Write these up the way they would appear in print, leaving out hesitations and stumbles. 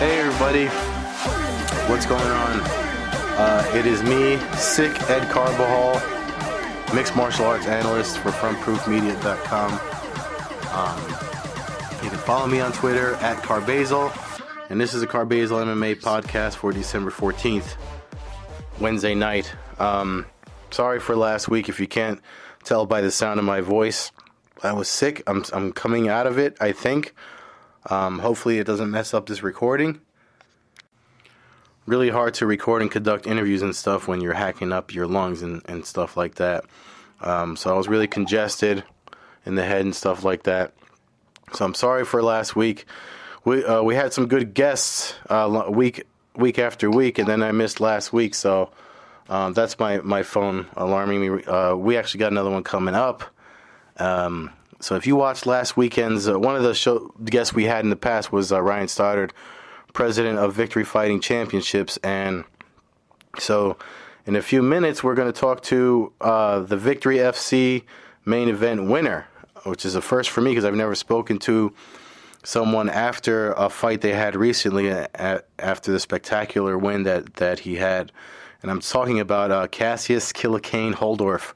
Hey everybody, what's going on? It is me, Sick Ed Carbajal, mixed martial arts analyst for FrontProofMedia.com. You can follow me on Twitter at Carbazal, and this is a Carbazal MMA podcast for December 14th, Wednesday night. Sorry for last week. If you can't tell by the sound of my voice, I was sick. I'm coming out of it, I think. Hopefully it doesn't mess up this recording. Really hard to record and conduct interviews and stuff when you're hacking up your lungs and stuff like that. So I was really congested in the head and stuff like that. So I'm sorry for last week. We had some good guests week after week, and then I missed last week. So that's my phone alarming me. We actually got another one coming up. So if you watched last weekend's, one of the guests we had in the past was Ryan Stoddard, president of Victory Fighting Championships. And so in a few minutes, we're going to talk to the Victory FC main event winner, which is a first for me because I've never spoken to someone after a fight they had recently after the spectacular win that he had. And I'm talking about Kassius Killa Kayne Holdorf,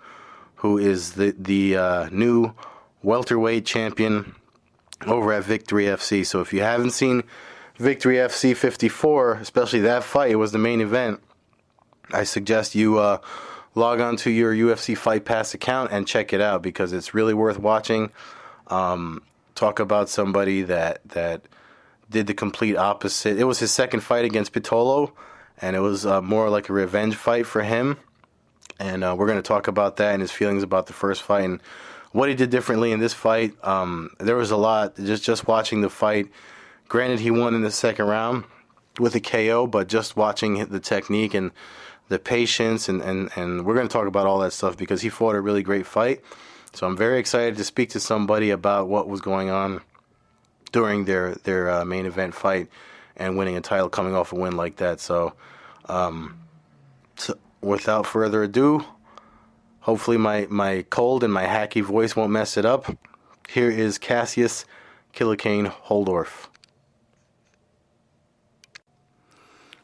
who is the new welterweight champion over at Victory FC. So if you haven't seen Victory FC 54, especially that fight, it was the main event, I suggest you log on to your UFC Fight Pass account and check it out because it's really worth watching. Talk about somebody that did the complete opposite. It was his second fight against Pitolo, and it was more like a revenge fight for him. And we're going to talk about that and his feelings about the first fight and what he did differently in this fight. There was a lot, just watching the fight. Granted, he won in the second round with a KO, but just watching the technique and the patience, and we're going to talk about all that stuff because he fought a really great fight. So I'm very excited to speak to somebody about what was going on during their main event fight and winning a title, coming off a win like that. So without further ado, hopefully my cold and my hacky voice won't mess it up. Here is Kassius Killa Kayne Holdorf.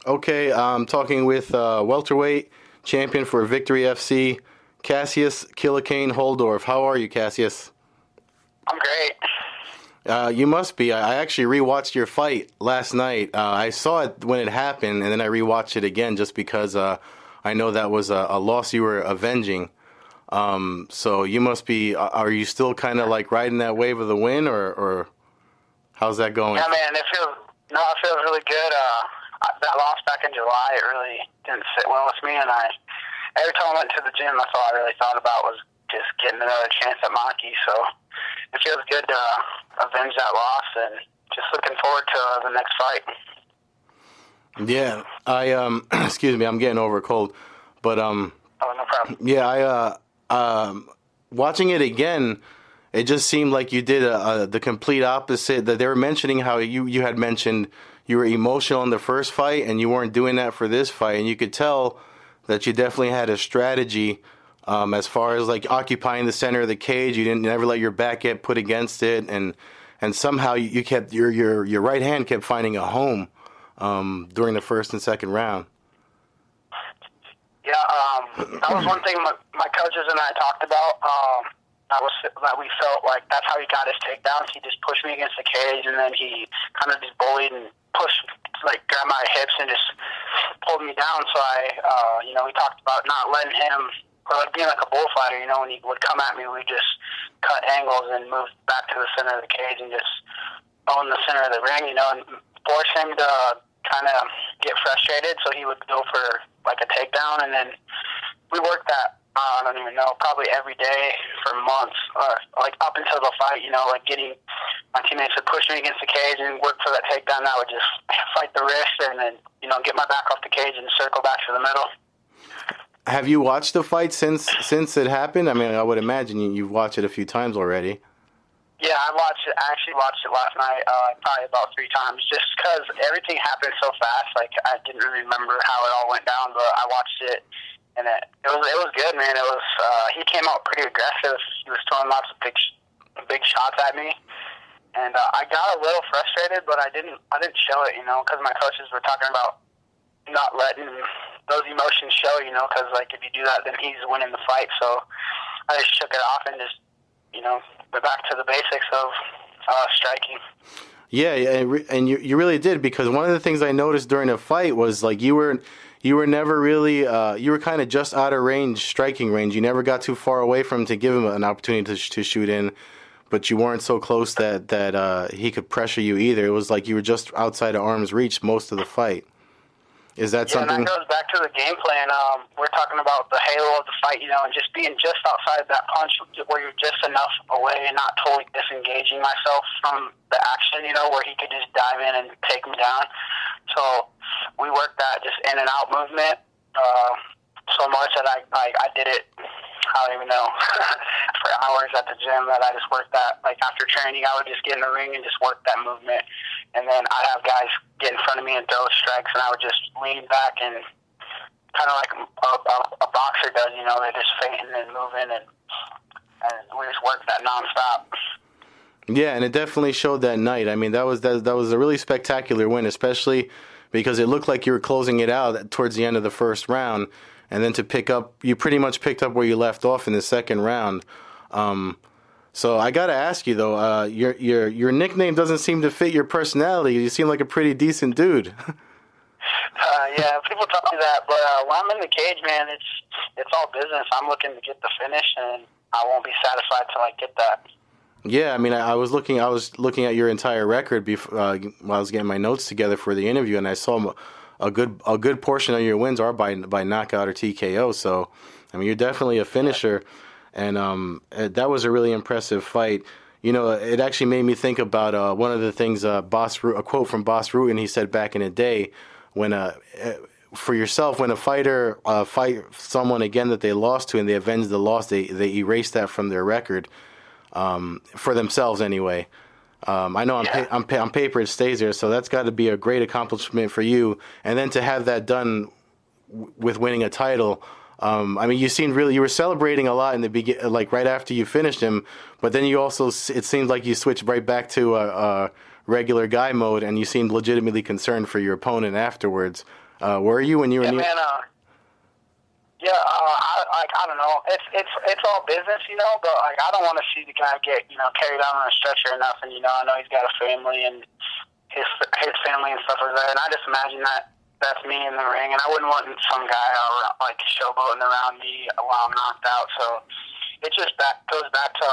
Okay, I'm talking with welterweight champion for Victory FC, Kassius Killa Kayne Holdorf. How are you, Kassius? I'm great. You must be. I actually rewatched your fight last night. I saw it when it happened, and then I rewatched it again just because I know that was a loss you were avenging. So you must be. Are you still kind of like riding that wave of the win, or how's that going? Yeah, man. It feels really good. That loss back in July, it really didn't sit well with me, and every time I went to the gym, that's all I really thought about was just getting another chance at Maki. So it feels good to avenge that loss, and just looking forward to the next fight. Yeah, I excuse me, I'm getting over a cold, but Oh, no problem. yeah, watching it again, it just seemed like you did the complete opposite. That they were mentioning how you had mentioned you were emotional in the first fight, and you weren't doing that for this fight, and you could tell that you definitely had a strategy as far as like occupying the center of the cage. You didn't never let your back get put against it, and somehow you kept your right hand kept finding a home during the first and second round. Yeah, that was one thing my coaches and I talked about. That we felt like that's how he got his takedowns. He just pushed me against the cage, and then he kind of just bullied and pushed, like grabbed my hips and just pulled me down. So we talked about not letting him, or like being like a bullfighter. When he would come at me, we just cut angles and move back to the center of the cage and just own the center of the ring. And force him to kind of get frustrated, so he would go for like a takedown, and then we worked that. I don't even know, probably every day for months, like up until the fight, like getting my teammates to push me against the cage and work for that takedown. I would just fight the wrist and then, get my back off the cage and circle back to the middle. Have you watched the fight since it happened? I mean, I would imagine you've watched it a few times already. Yeah, I actually watched it last night, probably about 3 times, just because everything happened so fast. Like, I didn't really remember how it all went down, but I watched it. And it was good, man. It was he came out pretty aggressive. He was throwing lots of big shots at me, And I got a little frustrated, but I didn't show it, because my coaches were talking about not letting those emotions show, because like if you do that, then he's winning the fight. So I just shook it off and just, went back to the basics of striking. Yeah, and you really did, because one of the things I noticed during the fight was like you were never really you were kind of just out of range, striking range. You never got too far away from him to give him an opportunity to shoot in. But you weren't so close that he could pressure you either. It was like you were just outside of arm's reach most of the fight. Is that something? And that goes back to the game plan. We're talking about the halo of the fight, and just being just outside that punch where you're just enough away and not totally disengaging myself from the action, where he could just dive in and take me down. So we worked that just in and out movement so much that I did it, I don't even know, for hours at the gym, that I just worked that. Like after training, I would just get in the ring and just work that movement. And then I'd have guys get in front of me and throw strikes, and I would just lean back and kind of like a boxer does, they're just feinting and moving, and we just worked that nonstop. Yeah, and it definitely showed that night. I mean, that was a really spectacular win, especially because it looked like you were closing it out towards the end of the first round. And then you pretty much picked up where you left off in the second round. So I got to ask you though, your nickname doesn't seem to fit your personality. You seem like a pretty decent dude. Yeah, people tell me that, but when I'm in the cage, man, it's all business. I'm looking to get the finish, and I won't be satisfied till I get that. Yeah, I mean, I was looking at your entire record before while I was getting my notes together for the interview, and I saw a good portion of your wins are by knockout or TKO. So, I mean, you're definitely a finisher, and that was a really impressive fight. It actually made me think about one of the things a quote from Boss Rutan, he said back in the day, when for yourself, when a fighter fight someone again that they lost to and they avenge the loss, they erase that from their record, for themselves anyway. I know on paper it stays there, so that's got to be a great accomplishment for you. And then to have that done with winning a title, I mean, you were celebrating a lot in the beginning, like right after you finished him. But then it seemed like you switched right back to a regular guy mode, and you seemed legitimately concerned for your opponent afterwards. Were you when you were? Yeah, man. I don't know. It's all business, But like, I don't want to see the guy get carried out on a stretcher or nothing. I know he's got a family and his family and stuff like that. And I just imagine that's me in the ring, and I wouldn't want some guy like showboating around me while I'm knocked out. So it just goes back to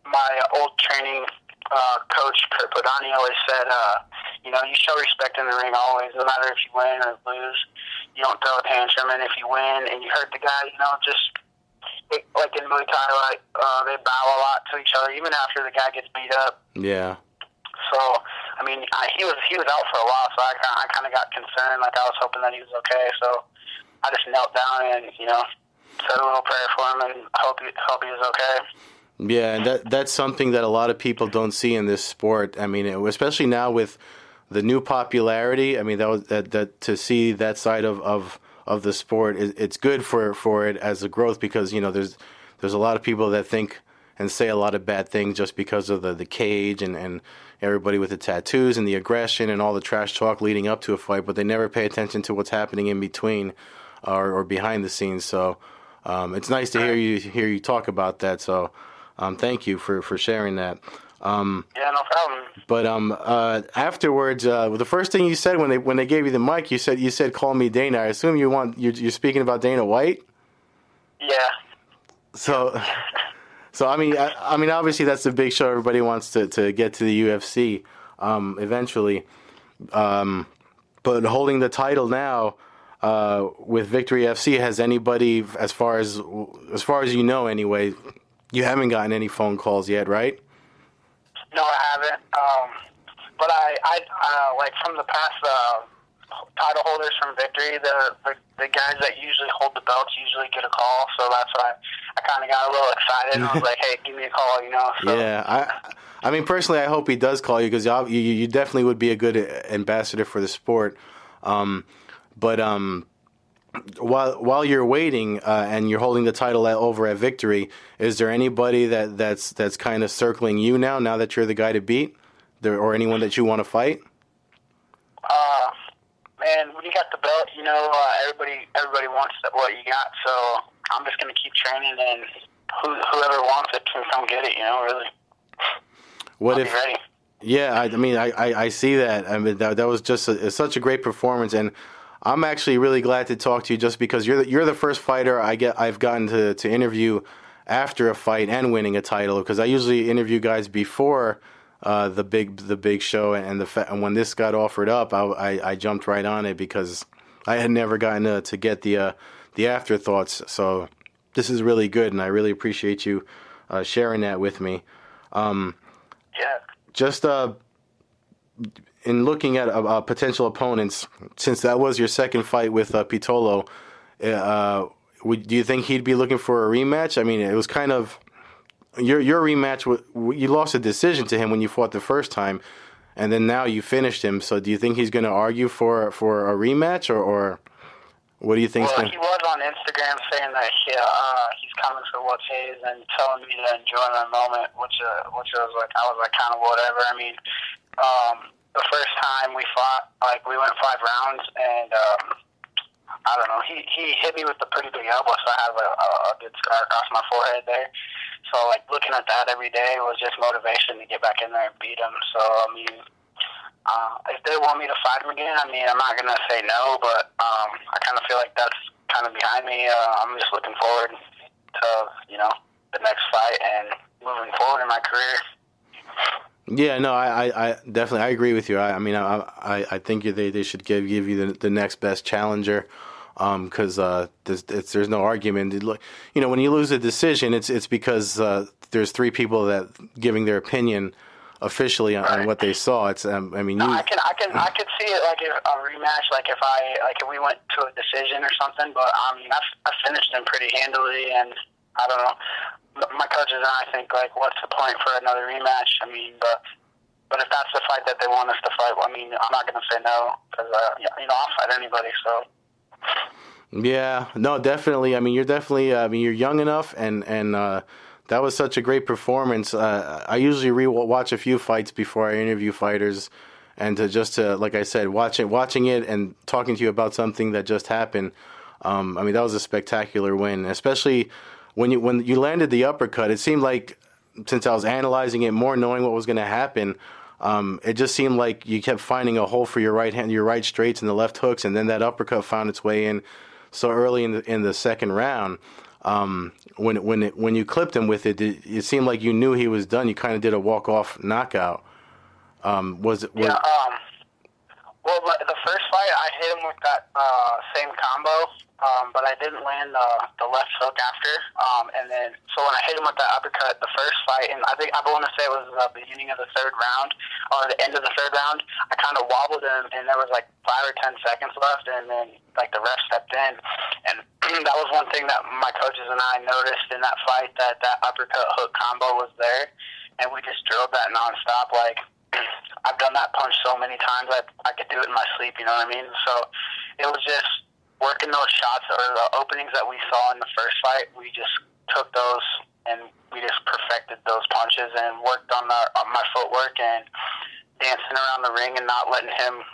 my old training coach Kurt Podani always said, you show respect in the ring always, no matter if you win or lose. You don't throw a tantrum, and if you win and you hurt the guy, like in Muay Thai, they bow a lot to each other, even after the guy gets beat up. Yeah. So, I mean, he was out for a while, so I kind of got concerned, like I was hoping that he was okay. So I just knelt down and said a little prayer for him, and hope he was okay. Yeah, and that's something that a lot of people don't see in this sport. I mean, especially now with the new popularity. I mean, that to see that side of the sport, it's good for it as a growth, because there's a lot of people that think and say a lot of bad things just because of the cage and everybody with the tattoos and the aggression and all the trash talk leading up to a fight, but they never pay attention to what's happening in between or behind the scenes. So it's nice to hear you talk about that. So thank you for sharing that. Yeah, no problem. But afterwards, the first thing you said when they gave you the mic, you said call me Dana. I assume you're speaking about Dana White. Yeah. So I mean obviously that's the big show. Everybody wants to get to the UFC eventually. But holding the title now with Victory FC, has anybody, as far as you know anyway, you haven't gotten any phone calls yet, right? No, I haven't. But I like from the past title holders from Victory, the guys that usually hold the belts usually get a call. So that's why I kind of got a little excited and I was like, hey, give me a call, So. Yeah, I mean, personally, I hope he does call you, because you definitely would be a good ambassador for the sport. But while you're waiting and you're holding the title over at Victory, is there anybody that's kind of circling you now that you're the guy to beat, or anyone that you want to fight? Man, when you got the belt, everybody wants what you got. So I'm just gonna keep training, and whoever wants it can come get it. Really. What I'll if? Be ready. Yeah, I see that. I mean, that was just such a great performance, and I'm actually really glad to talk to you just because you're the first fighter I've gotten to interview after a fight and winning a title, because I usually interview guys before the big show, and when this got offered up, I jumped right on it because I had never gotten to get the afterthoughts. So this is really good, and I really appreciate you sharing that with me. Yeah. Just in looking at potential opponents, since that was your second fight with Pitolo, do you think he'd be looking for a rematch? I mean, it was kind of your rematch. You lost a decision to him when you fought the first time, and then now you finished him. So do you think he's going to argue for a rematch, or what do you think? Well, he was on Instagram saying that he's coming for what's his and telling me to enjoy my moment, which I was like kind of whatever. I mean, the first time we fought, we went 5 rounds, and I don't know, he hit me with a pretty big elbow, so I have a good scar across my forehead there. So looking at that every day was just motivation to get back in there and beat him. So I mean, if they want me to fight him again, I mean, I'm not gonna say no, but I kind of feel like that's kind of behind me. I'm just looking forward to the next fight and moving forward in my career. Yeah, no, I definitely agree with you. I mean, I think they should give you the next best challenger, because there's no argument. When you lose a decision, it's because there's 3 people that giving their opinion officially on what they saw. It's I mean, I could see it like a rematch, if we went to a decision or something. But I mean, I finished him pretty handily, and I don't know. My coaches and I think what's the point for another rematch? I mean, but if that's the fight that they want us to fight, I mean, I'm not going to say no because I'll fight anybody. So. Yeah, no, definitely. I mean, you're young enough, and that was such a great performance. I usually watch a few fights before I interview fighters, and to like I said, watching it and talking to you about something that just happened. I mean, that was a spectacular win, especially when you landed the uppercut. It seemed like, since I was analyzing it more, knowing what was going to happen, it just seemed like you kept finding a hole for your right hand, your right straights and the left hooks, and then that uppercut found its way in so early in the second round. When you clipped him with it, it seemed like you knew he was done. You kind of did a walk-off knockout. Was it? Yeah. Well, the first fight, I hit him with that same combo, but I didn't land the left hook after. And then, so when I hit him with that uppercut, the first fight, and I want to say it was the beginning of the 3rd round, or the end of the 3rd round, I kind of wobbled him, and there was 5 or 10 seconds left, and then the ref stepped in, and that was one thing that my coaches and I noticed in that fight, that uppercut hook combo was there, and we just drilled that nonstop. I've done that punch so many times, I could do it in my sleep, you know what I mean? So it was just working those shots, or the openings that we saw in the first fight. We just took those and we just perfected those punches and worked on my footwork and dancing around the ring and not letting him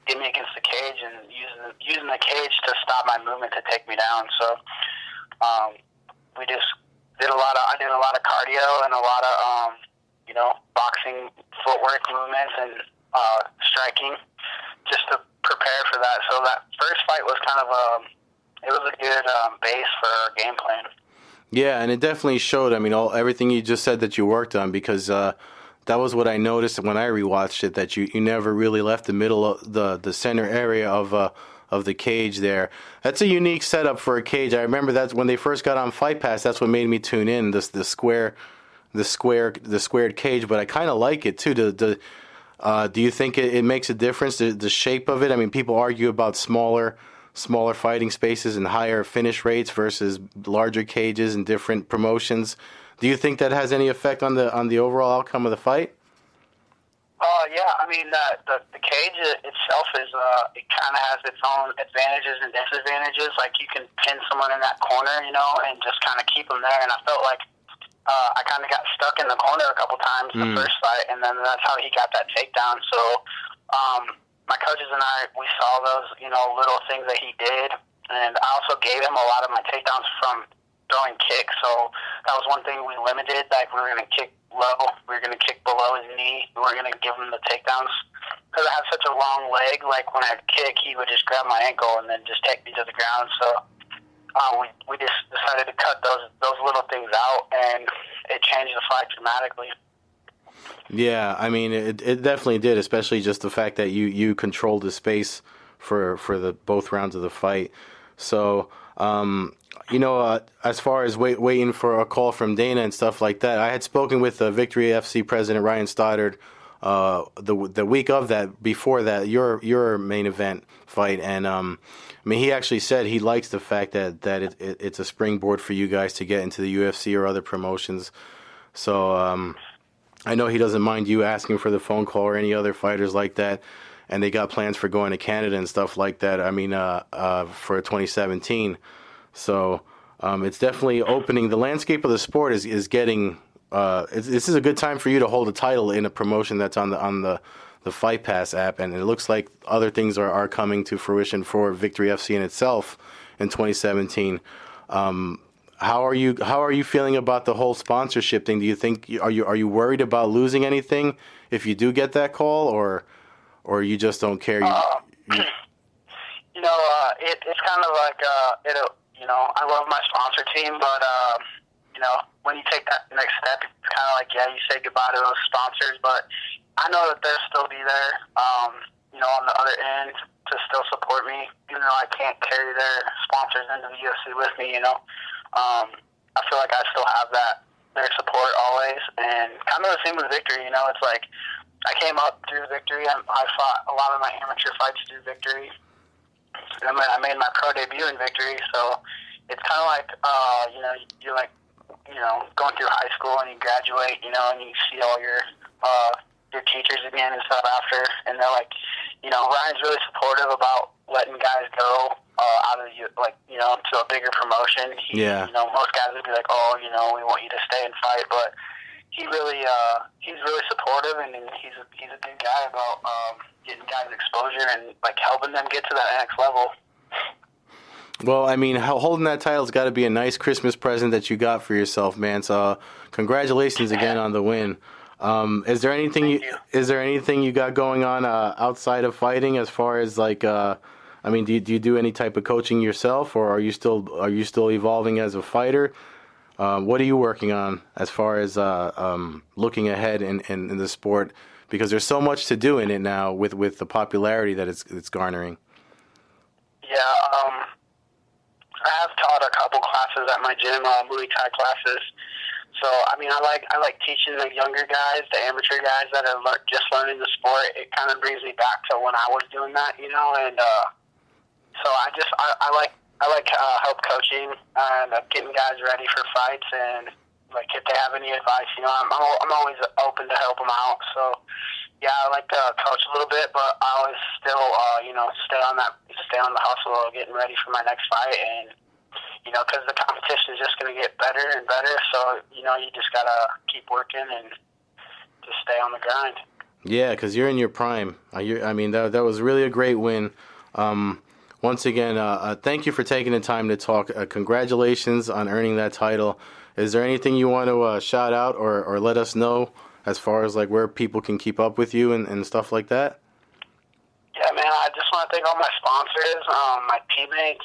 get me against the cage, and using the cage to stop my movement to take me down. So we just did I did a lot of cardio and a lot of boxing footwork movements and striking, just to prepare for that. So that first fight was kind of it was a good base for our game plan. Yeah, and it definitely showed. I mean, everything you just said that you worked on, because that was what I noticed when I rewatched it, that you never really left the middle of the center area of the cage there. That's a unique setup for a cage. I remember that when they first got on Fight Pass, that's what made me tune in, the squared cage, but I kind of like it too. Do you think it makes a difference, the shape of it? I mean, people argue about smaller fighting spaces and higher finish rates versus larger cages and different promotions. Do you think that has any effect on the overall outcome of the fight? Yeah, I mean, the cage itself is, it kind of has its own advantages and disadvantages. Like, you can pin someone in that corner, and just kind of keep them there. And I felt like I kind of got stuck in the corner a couple times the first fight, and then that's how he got that takedown. So, my coaches and I, we saw those, little things that he did, and I also gave him a lot of my takedowns from throwing kicks. So that was one thing we limited. Like, we were going to kick low, we were going to kick below his knee, we weren't going to give him the takedowns because I have such a long leg. Like, when I'd kick, he would just grab my ankle and then just take me to the ground. So we just decided to cut those little things out, and it changed the fight dramatically. Yeah, I mean, it definitely did, especially just the fact that you controlled the space for the both rounds of the fight. So, as far as waiting for a call from Dana and stuff like that, I had spoken with Victory FC president Ryan Stoddard the week of that, before that, your main event fight, and he actually said he likes the fact that it's a springboard for you guys to get into the UFC or other promotions. So I know he doesn't mind you asking for the phone call or any other fighters like that, and they got plans for going to Canada and stuff like that. For 2017. So it's definitely opening. The landscape of the sport is getting. This is a good time for you to hold a title in a promotion that's on the Fight Pass app, and it looks like other things are coming to fruition for Victory FC in itself in 2017. How are you feeling about the whole sponsorship thing? Do you think are you worried about losing anything if you do get that call, or you just don't care? It's kind of like I love my sponsor team, but when you take that next step, it's kind of like, you say goodbye to those sponsors, but I know that they'll still be there, on the other end to still support me, even though I can't carry their sponsors into the UFC with me. I feel like I still have their support always, and kind of the same with Victory. It's like I came up through Victory. I fought a lot of my amateur fights through Victory. I made my pro debut in Victory, so it's kind of like, you're like, going through high school and you graduate, and you see all your teachers again and stuff after, and they're like, Ryan's really supportive about letting guys go out of to a bigger promotion. Most guys would be like, we want you to stay and fight, but he's really supportive, and he's a good guy about getting guys exposure and like helping them get to that next level. Well, holding that title's got to be a nice Christmas present that you got for yourself, man. So, congratulations again on the win. Is there anything you got going on outside of fighting, as far as like, do you do any type of coaching yourself, or are you still evolving as a fighter? What are you working on as far as looking ahead in the sport? Because there's so much to do in it now with the popularity that it's garnering. Yeah, I have taught a couple classes at my gym, Muay Thai classes. So, I like teaching the younger guys, the amateur guys that are just learning the sport. It kind of brings me back to when I was doing that, and so I like help coaching and getting guys ready for fights, and like if they have any advice, I'm always open to help them out. So, yeah, I like to coach a little bit, but I always still stay on the hustle of getting ready for my next fight, and because the competition is just going to get better and better. So, you just got to keep working and just stay on the grind. Yeah, because you're in your prime. That was really a great win. Once again, thank you for taking the time to talk. Congratulations on earning that title. Is there anything you want to shout out or let us know as far as like where people can keep up with you and stuff like that? Yeah, man, I just want to thank all my sponsors, my teammates,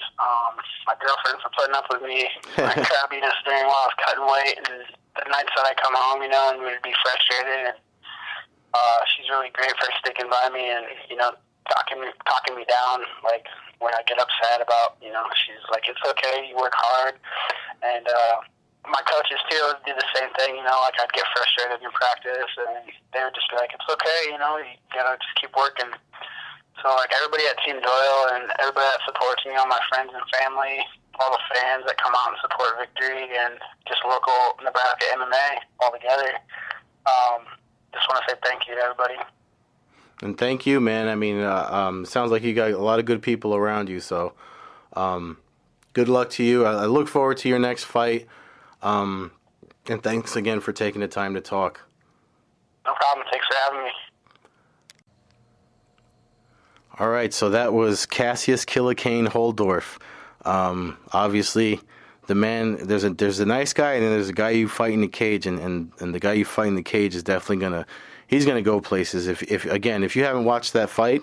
my girlfriend for putting up with me, my crabbiness during while I was cutting weight, and the nights that I come home, and we'd be frustrated, and she's really great for sticking by me and, talking me down, like, when I get upset about, she's like, it's okay, you work hard, and my coaches, too, do the same thing, like, I'd get frustrated in practice, and they would just be like, it's okay, you gotta just keep working. So, like, everybody at Team Doyle and everybody that supports me, all my friends and family, all the fans that come out and support Victory, and just local Nebraska MMA all together, just want to say thank you to everybody. And thank you, man. I mean, sounds like you got a lot of good people around you. So, good luck to you. I look forward to your next fight. And thanks again for taking the time to talk. No problem. Thanks for having me. All right, so that was Kassius Killa Kayne Holdorf. Obviously, the man, there's a nice guy, and then there's a guy you fight in the cage, and the guy you fight in the cage is definitely he's gonna go places. If you haven't watched that fight,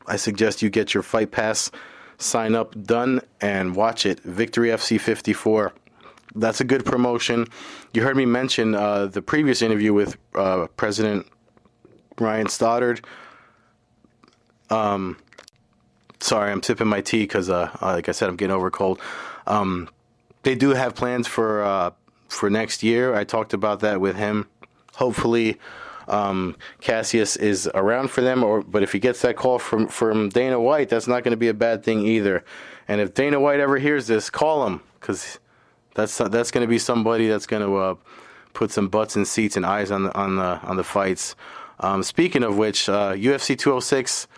I suggest you get your Fight Pass sign up done and watch it. Victory FC 54. That's a good promotion. You heard me mention the previous interview with President Ryan Stoddard. Sorry, I'm sipping my tea because, like I said, I'm getting over a cold. They do have plans for next year. I talked about that with him. Hopefully, Kassius is around for them. But if he gets that call from Dana White, that's not going to be a bad thing either. And if Dana White ever hears this, call him, because that's going to be somebody that's going to put some butts in seats and eyes on the fights. Speaking of which, UFC 206.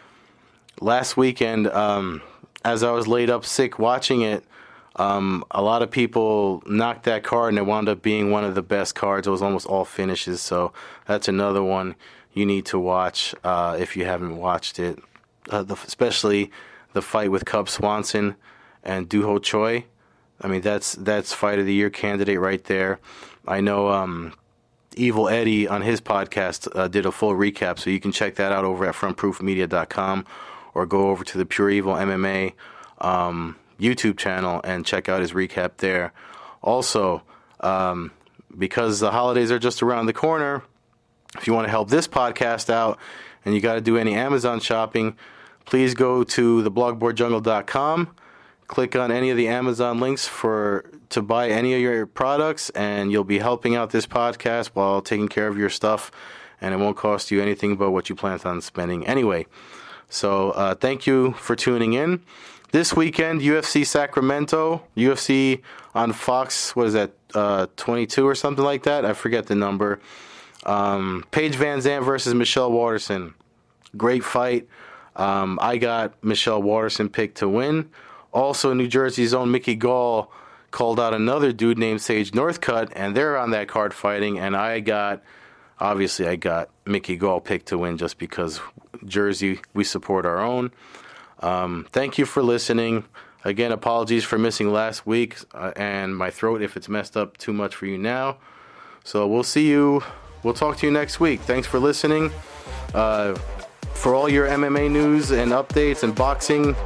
Last weekend, as I was laid up sick watching it, a lot of people knocked that card, and it wound up being one of the best cards. It was almost all finishes, so that's another one you need to watch if you haven't watched it, especially the fight with Cub Swanson and Doo-Ho Choi. I mean, that's Fight of the Year candidate right there. I know Evil Eddie on his podcast did a full recap, so you can check that out over at frontproofmedia.com. Or go over to the Pure Evil MMA YouTube channel and check out his recap there. Also, because the holidays are just around the corner, if you want to help this podcast out and you got to do any Amazon shopping, please go to theblogboardjungle.com, click on any of the Amazon links to buy any of your products, and you'll be helping out this podcast while taking care of your stuff, and it won't cost you anything but what you plan on spending anyway. So thank you for tuning in. This weekend, UFC Sacramento, UFC on Fox, what is that, 22 or something like that? I forget the number. Paige Van Zandt versus Michelle Waterson. Great fight. I got Michelle Waterson picked to win. Also, New Jersey's own Mickey Gall called out another dude named Sage Northcutt, and they're on that card fighting, and I got Mickey Gall picked to win just because Jersey, we support our own. Thank you for listening. Again, apologies for missing last week and my throat if it's messed up too much for you now. So we'll talk to you next week. Thanks for listening. For all your MMA news and updates and boxing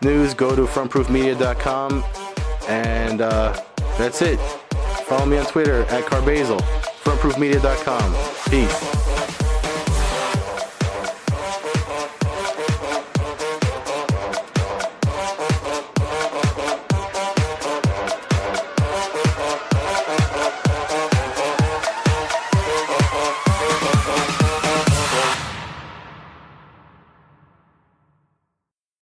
news, go to frontproofmedia.com. And that's it. Follow me on Twitter at Carbazel. Frontproofmedia.com. Peace.